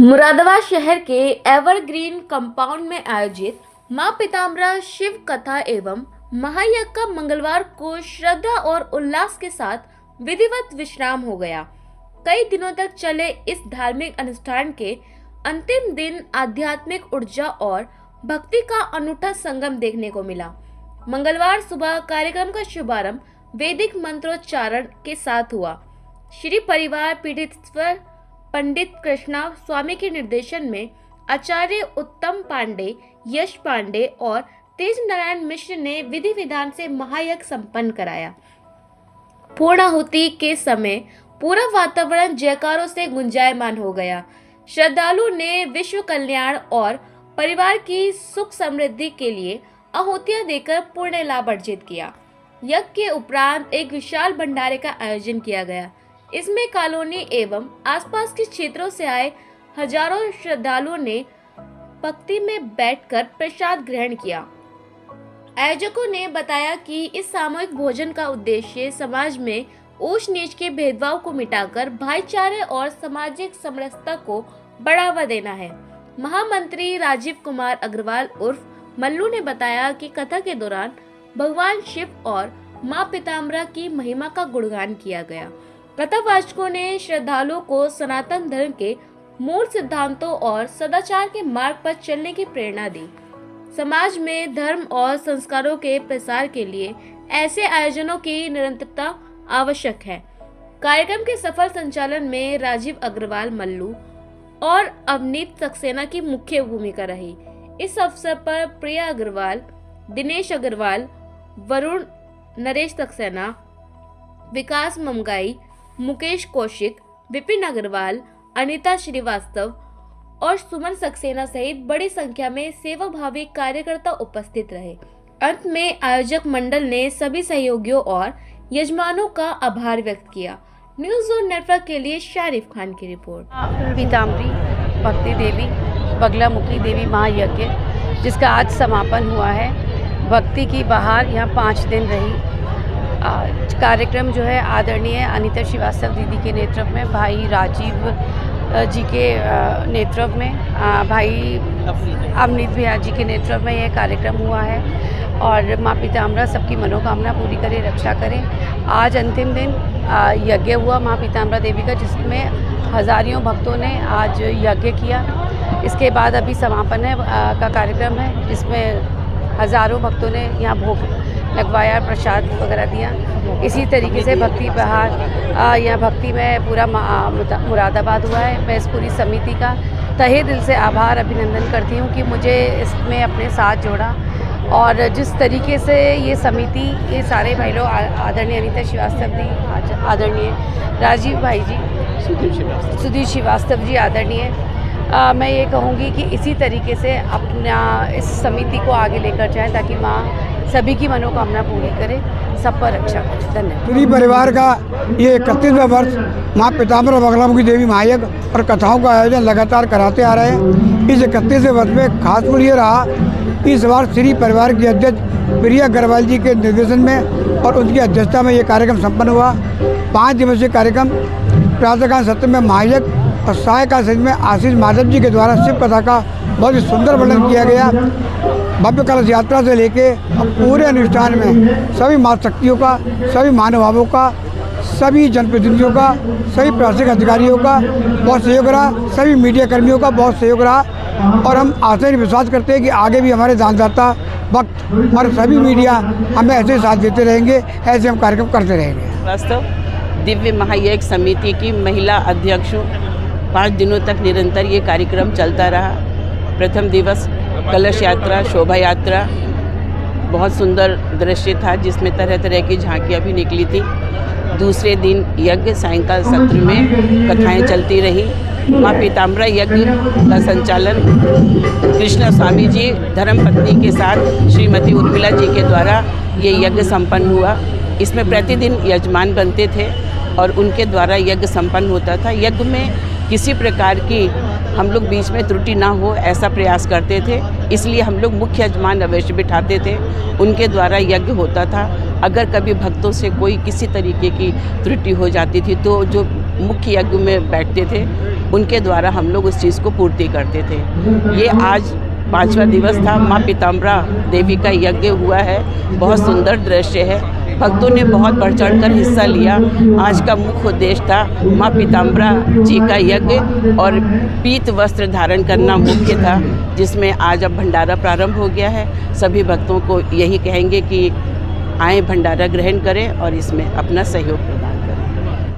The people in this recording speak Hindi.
मुरादाबाद शहर के एवरग्रीन कंपाउंड में आयोजित मां पीताम्बरा शिव कथा एवं महायज्ञ का मंगलवार को श्रद्धा और उल्लास के साथ विधिवत विश्राम हो गया। कई दिनों तक चले इस धार्मिक अनुष्ठान के अंतिम दिन आध्यात्मिक ऊर्जा और भक्ति का अनूठा संगम देखने को मिला। मंगलवार सुबह कार्यक्रम का शुभारंभ वैदिक मंत्रोच्चारण के साथ हुआ। श्री परिवार पीठेश्वर पंडित कृष्णा स्वामी के निर्देशन में आचार्य उत्तम पांडे, यश पांडे और तेज नारायण मिश्र ने विधि विधान से महायज्ञ संपन्न कराया। पूर्णाहुति के समय पूरा वातावरण जयकारों से गुंजायमान हो गया। श्रद्धालु ने विश्व कल्याण और परिवार की सुख समृद्धि के लिए आहुतियां देकर पुण्य लाभ अर्जित किया। यज्ञ के उपरांत एक विशाल भंडारे का आयोजन किया गया। इसमें कॉलोनी एवं आसपास के क्षेत्रों से आए हजारों श्रद्धालुओं ने भक्ति में बैठकर प्रसाद ग्रहण किया। आयोजकों ने बताया कि इस सामूहिक भोजन का उद्देश्य समाज में ऊंच नीच के भेदभाव को मिटाकर भाईचारे और सामाजिक समरसता को बढ़ावा देना है। महामंत्री राजीव कुमार अग्रवाल उर्फ मल्लू ने बताया कि कथा के दौरान भगवान शिव और मां पीताम्बरा की महिमा का गुणगान किया गया। कथावाचकों ने श्रद्धालुओं को सनातन धर्म के मूल सिद्धांतों और सदाचार के मार्ग पर चलने की प्रेरणा दी। समाज में धर्म और संस्कारों के प्रसार के लिए ऐसे आयोजनों की निरंतरता आवश्यक है। कार्यक्रम के सफल संचालन में राजीव अग्रवाल मल्लू और अवनीत सक्सेना की मुख्य भूमिका रही। इस अवसर पर प्रिया अग्रवाल, दिनेश अग्रवाल, वरुण नरेश सक्सेना, विकास ममगाई, मुकेश कौशिक, विपिन अग्रवाल, अनीता श्रीवास्तव और सुमन सक्सेना सहित बड़ी संख्या में सेवाभावी कार्यकर्ता उपस्थित रहे। अंत में आयोजक मंडल ने सभी सहयोगियों और यजमानों का आभार व्यक्त किया। न्यूज़ ज़ोन नेटवर्क के लिए शारिफ खान की रिपोर्ट। पीताम्बरी भक्ति देवी बगलामुखी देवी महायज्ञ जिसका आज समापन हुआ है। भक्ति की बहार यहाँ 5 दिन रही। कार्यक्रम जो है आदरणीय अनीता श्रीवास्तव दीदी के नेतृत्व में, भाई राजीव जी के नेतृत्व में, भाई अवनीत भैया जी के नेतृत्व में यह कार्यक्रम हुआ है। और माँ पीताम्बरा सबकी मनोकामना पूरी करे, रक्षा करें। आज अंतिम दिन यज्ञ हुआ माँ पीताम्बरा देवी का, जिसमें हजारों भक्तों ने आज यज्ञ किया। इसके बाद अभी समापन का कार्यक्रम है, जिसमें हजारों भक्तों ने यहाँ भोग लगवाया, प्रसाद वगैरह दिया। इसी तरीके से भक्ति बहार यहाँ भक्ति में पूरा मुरादाबाद हुआ है। मैं इस पूरी समिति का तहे दिल से आभार अभिनंदन करती हूँ कि मुझे इसमें अपने साथ जोड़ा। और जिस तरीके से ये समिति, ये सारे भाई लोग, आदरणीय अनीता श्रीवास्तव जी, आदरणीय राजीव भाई जी, सुधीर श्रीवास्तव जी आदरणीय, मैं ये कहूँगी कि इसी तरीके से अपना इस समिति को आगे लेकर जाएं, ताकि माँ सभी की मनोकामना पूरी करे, सब पर रक्षा करे। धन्यवाद। श्री परिवार का ये 31वां वर्ष माँ पीताम्बरा बगलामुखी देवी महायज्ञ और कथाओं का आयोजन लगातार कराते आ रहे हैं। इस 31वें वर्ष में खास गुण ये रहा, इस बार श्री परिवार की अध्यक्ष प्रिया अग्रवाल जी के निर्देशन में और उनकी अध्यक्षता में ये कार्यक्रम संपन्न हुआ। 5 दिवसीय कार्यक्रम प्रातःकाल सत्र में महायज्ञ और सायकाल सत्र में आशीष माधव जी के द्वारा शिव कथा का बहुत ही सुंदर वर्णन किया गया। भव्य कलश यात्रा से लेके पूरे अनुष्ठान में सभी मातृशक्तियों का, सभी महानुभावों का, सभी जनप्रतिनिधियों का, सभी प्रशासनिक अधिकारियों का बहुत सहयोग रहा, सभी मीडिया कर्मियों का बहुत सहयोग रहा। और हम आशा ही विश्वास करते हैं कि आगे भी हमारे दानदाता भक्त और सभी मीडिया हमें ऐसे साथ देते रहेंगे, ऐसे हम कार्यक्रम करते रहेंगे। वास्तव दिव्य महायज्ञ समिति की महिला अध्यक्ष हूँ। 5 दिनों तक निरंतर ये कार्यक्रम चलता रहा। प्रथम दिवस कलश यात्रा, शोभा यात्रा, बहुत सुंदर दृश्य था, जिसमें तरह तरह की झांकियाँ भी निकली थी। दूसरे दिन यज्ञ, सायंकाल सत्र में कथाएं चलती रही। माँ पीताम्बरा यज्ञ का संचालन कृष्ण स्वामी जी धर्मपत्नी के साथ श्रीमती उर्मिला जी के द्वारा ये यज्ञ संपन्न हुआ। इसमें प्रतिदिन यजमान बनते थे और उनके द्वारा यज्ञ संपन्न होता था। यज्ञ में किसी प्रकार की हम लोग बीच में त्रुटि ना हो, ऐसा प्रयास करते थे। इसलिए हम लोग मुख्य यजमान अवश्य बिठाते थे, उनके द्वारा यज्ञ होता था। अगर कभी भक्तों से कोई किसी तरीके की त्रुटि हो जाती थी तो जो मुख्य यज्ञ में बैठते थे, उनके द्वारा हम लोग उस चीज़ को पूर्ति करते थे। ये आज 5वां दिवस था, माँ पीताम्बरा देवी का यज्ञ हुआ है। बहुत सुंदर दृश्य है, भक्तों ने बहुत बढ़ चढ़ कर हिस्सा लिया। आज का मुख्य उद्देश्य था माँ पीताम्बरा जी का यज्ञ और पीत वस्त्र धारण करना मुख्य था, जिसमें आज अब भंडारा प्रारंभ हो गया है। सभी भक्तों को यही कहेंगे कि आए, भंडारा ग्रहण करें और इसमें अपना सहयोग प्रदान